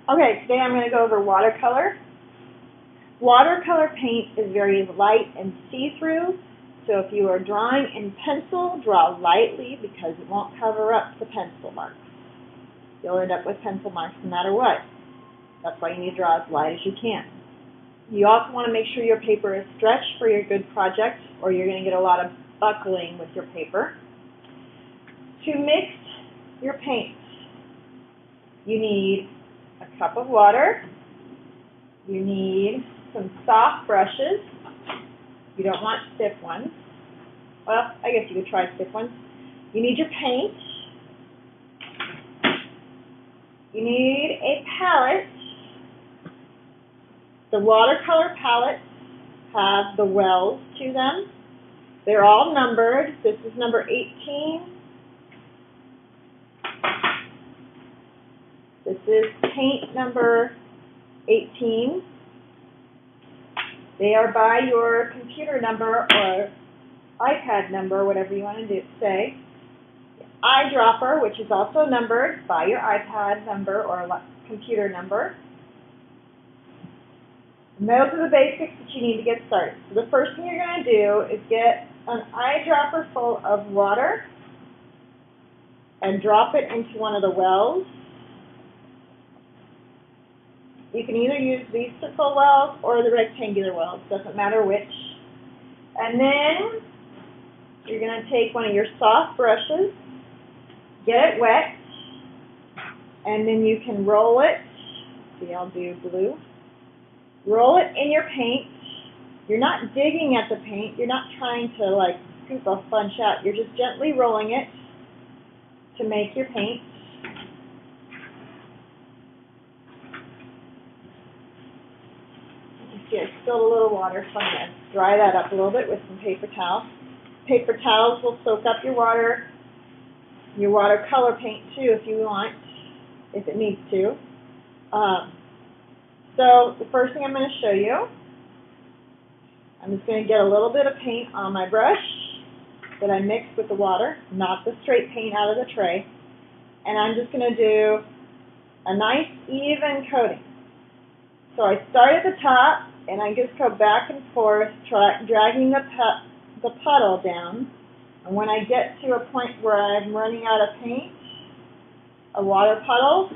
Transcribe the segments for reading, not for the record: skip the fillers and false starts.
Okay, today I'm going to go over watercolor. Watercolor paint is very light and see-through, so if you are drawing in pencil, draw lightly because it won't cover up the pencil marks. You'll end up with pencil marks no matter what. That's why you need to draw as light as you can. You also want to make sure your paper is stretched for your good project, or you're going to get a lot of buckling with your paper. To mix your paints, you need a cup of water. You need some soft brushes. You don't want stiff ones. Well, I guess you could try stiff ones. You need your paint. You need a palette. The watercolor palettes have the wells to them. They're all numbered. This is number 18. This is paint number 18. They are by your computer number or iPad number, whatever you want to say. Eyedropper, which is also numbered by your iPad number or computer number. And those are the basics that you need to get started. So the first thing you're going to do is get an eyedropper full of water and drop it into one of the wells. You can either use these circle wells or the rectangular wells, doesn't matter which. And then you're going to take one of your soft brushes, get it wet, and then you can roll it. See, I'll do blue. Roll it in your paint. You're not digging at the paint. You're not trying to like scoop a bunch out. You're just gently rolling it to make your paint. See, I spilled a little water, so I'm going to dry that up a little bit with some paper towels. Paper towels will soak up your watercolor paint too if you want, if it needs to. So the first thing I'm going to show you, I'm just going to get a little bit of paint on my brush that I mixed with the water, not the straight paint out of the tray, and I'm just going to do a nice even coating. So I start at the top, and I just go back and forth, dragging the puddle down. And when I get to a point where I'm running out of paint, a water puddle,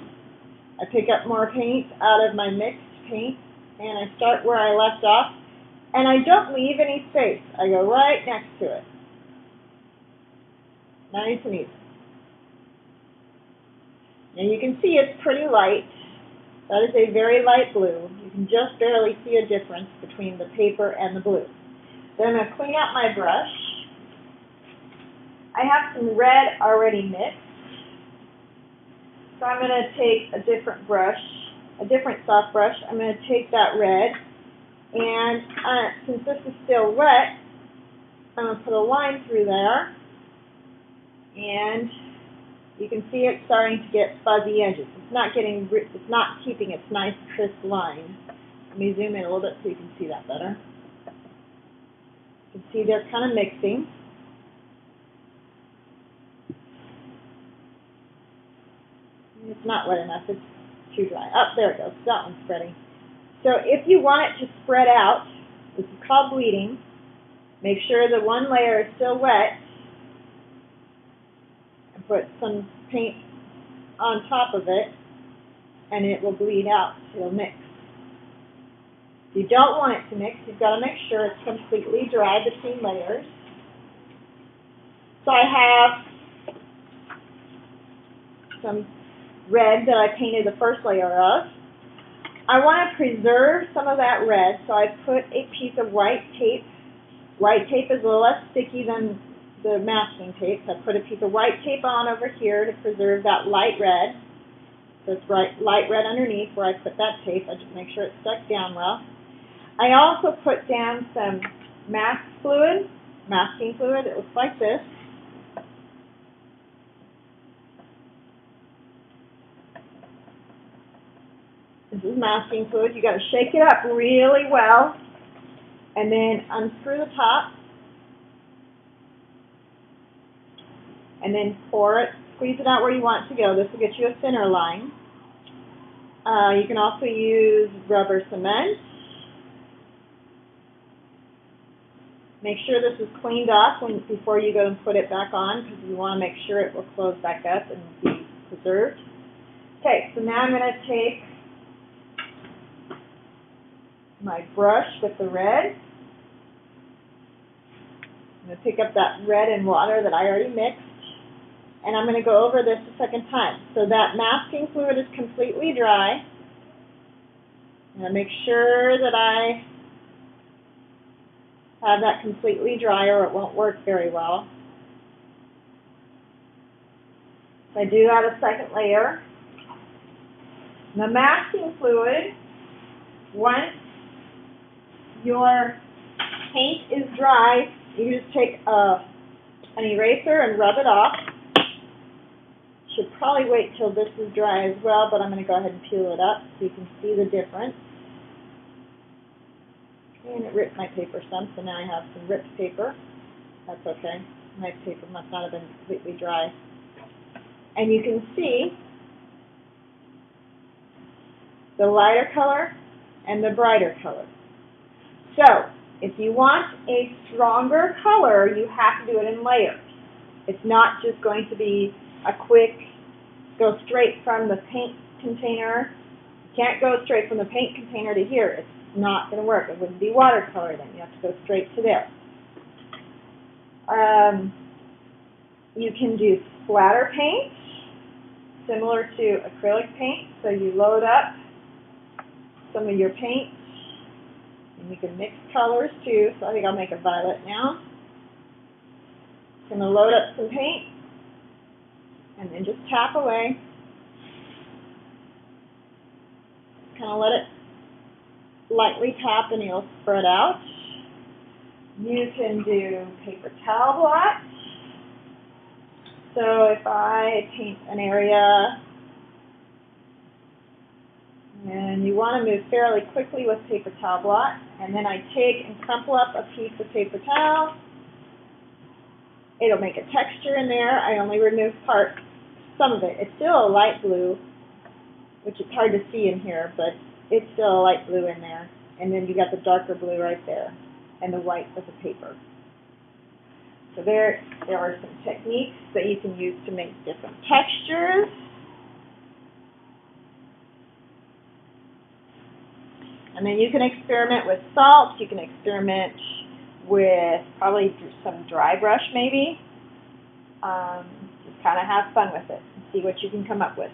I pick up more paint out of my mixed paint, and I start where I left off. And I don't leave any space. I go right next to it. Nice and easy. And you can see it's pretty light. That is a very light blue. You can just barely see a difference between the paper and the blue. Then I'm going to clean out my brush. I have some red already mixed. So I'm going to take a different brush, a different soft brush. I'm going to take that red, and since this is still wet, I'm going to put a line through there, and you can see it's starting to get fuzzy edges. It's not keeping its nice crisp line. Let me zoom in a little bit so you can see that better. You can see they're kind of mixing. It's not wet enough, it's too dry. Oh, there it goes, that one's spreading. So if you want it to spread out, this is called bleeding, make sure the one layer is still wet, and put some paint on top of it, and it will bleed out, it'll mix. If you don't want it to mix, you've got to make sure it's completely dry between layers. So I have some red that I painted the first layer of. I want to preserve some of that red, so I put a piece of white tape. White tape is a little less sticky than the masking tape, so I put a piece of white tape on over here to preserve that light red. So it's light red underneath where I put that tape. I just make sure it's stuck down well. I also put down some masking fluid. It looks like this. This is masking fluid. You got to shake it up really well, and then unscrew the top, and then pour it, squeeze it out where you want it to go. This will get you a thinner line. You can also use rubber cement. Make sure this is cleaned off before you go and put it back on, because you want to make sure it will close back up and be preserved. Okay, so now I'm going to take my brush with the red. I'm going to pick up that red and water that I already mixed, and I'm going to go over this a second time. So that masking fluid is completely dry. I'm going to make sure that I have that completely dry or it won't work very well. So I do add a second layer. The masking fluid, once your paint is dry, you just take an eraser and rub it off. Should probably wait till this is dry as well, but I'm going to go ahead and peel it up so you can see the difference. And it ripped my paper some, so now I have some ripped paper. That's okay. My paper must not have been completely dry. And you can see the lighter color and the brighter color. So, if you want a stronger color, you have to do it in layers. It's not just going to be a quick, go straight from the paint container. You can't go straight from the paint container to here. It's not going to work. It wouldn't be watercolor then. You have to go straight to there. You can do splatter paint, similar to acrylic paint. So you load up some of your paint, and you can mix colors too. So I think I'll make a violet now. I'm going to load up some paint, and then just tap away. Kind of let it lightly tap and you'll spread out. You can do paper towel blotch. So if I paint an area, and you want to move fairly quickly with paper towel blot, and then I take and crumple up a piece of paper towel. It'll make a texture in there. I only remove some of it. It's still a light blue, which is hard to see in here, but it's still a light blue in there. And then you got the darker blue right there, and the white of the paper. So there are some techniques that you can use to make different textures. And then you can experiment with salt. You can experiment with probably some dry brush maybe. Just kind of have fun with it and see what you can come up with.